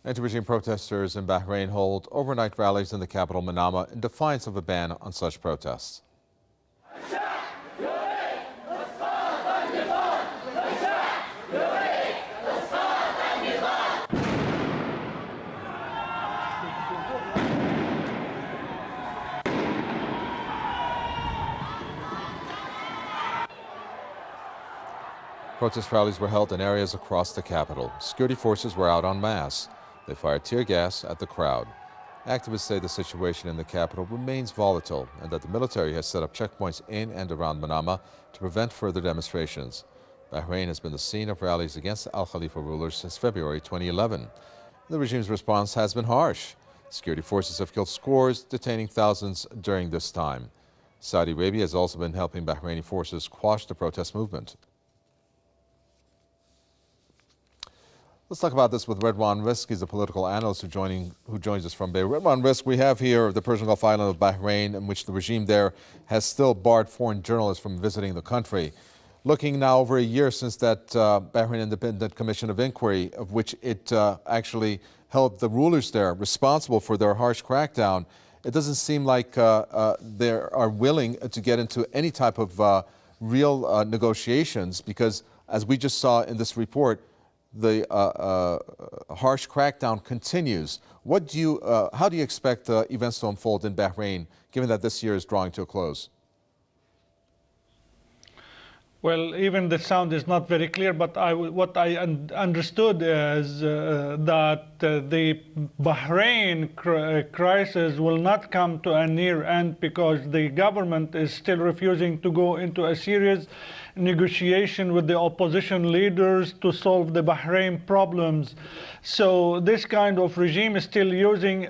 Anti-regime protesters in Bahrain hold overnight rallies in the capital Manama in defiance of a ban on such protests. Protest rallies were held in areas across the capital. Security forces were out en masse. They fired tear gas at the crowd. Activists say the situation in the capital remains volatile and that the military has set up checkpoints in and around Manama to prevent further demonstrations. Bahrain has been the scene of rallies against the Al Khalifa rulers since February 2011. The regime's response has been harsh. Security forces have killed scores, detaining thousands during this time. Saudi Arabia has also been helping Bahraini forces quash the protest movement. Let's talk about this with Redwan Rizk. He's a political analyst who joins us from Beirut. Redwan Rizk, we have here the Persian Gulf island of Bahrain, in which the regime there has still barred foreign journalists from visiting the country. Looking now over a year since that Bahrain Independent Commission of Inquiry, of which it actually held the rulers there responsible for their harsh crackdown, it doesn't seem like they are willing to get into any type of real negotiations, because as we just saw in this report, the harsh crackdown continues. How do you expect events to unfold in Bahrain, given that this year is drawing to a close? Well, even the sound is not very clear, but what I understood is that the Bahrain crisis will not come to a near end because the government is still refusing to go into a serious negotiation with the opposition leaders to solve the Bahrain problems. So this kind of regime is still using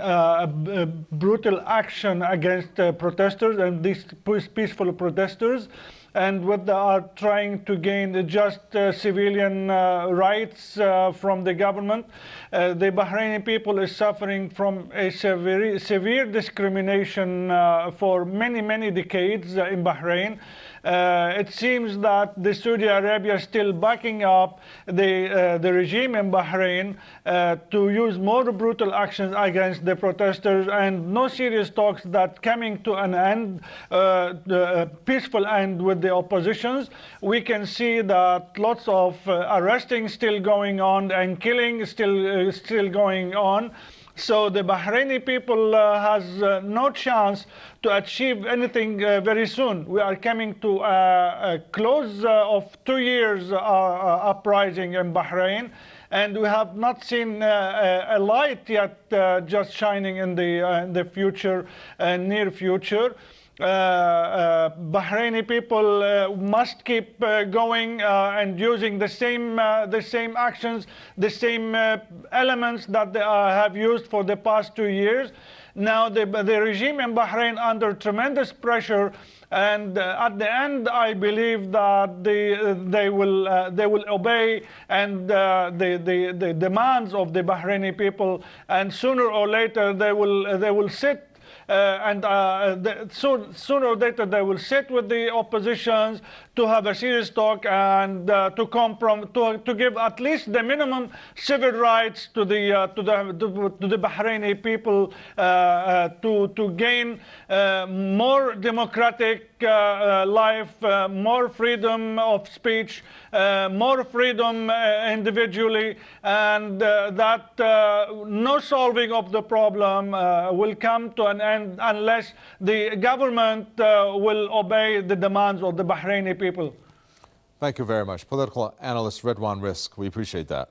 brutal action against protesters and these peaceful protesters. And what they are trying to gain just civilian rights from the government. The Bahraini people is suffering from a severe discrimination for many decades in Bahrain. It seems that the Saudi Arabia is still backing up the regime in Bahrain to use more brutal actions against the protesters, and no serious talks that coming to an end, peaceful end with the oppositions. We can see that lots of arresting still going on and killing still going on. So the Bahraini people has no chance to achieve anything very soon. We are coming to a close of 2 years uprising in Bahrain, and we have not seen a light yet just shining in the future, near future. Bahraini people must keep going and using the same actions, the same elements that they have used for the past 2 years. Now the regime in Bahrain under tremendous pressure, and at the end, I believe that they will obey and the demands of the Bahraini people, and sooner or later they will sit. Sooner or later they will sit with the oppositions to have a serious talk and to give at least the minimum civil rights to the Bahraini people to gain more democratic life, more freedom of speech, more freedom individually, and that no solving of the problem will come to an end unless the government will obey the demands of the Bahraini people. Thank you very much. Political analyst Redwan Rizk, we appreciate that.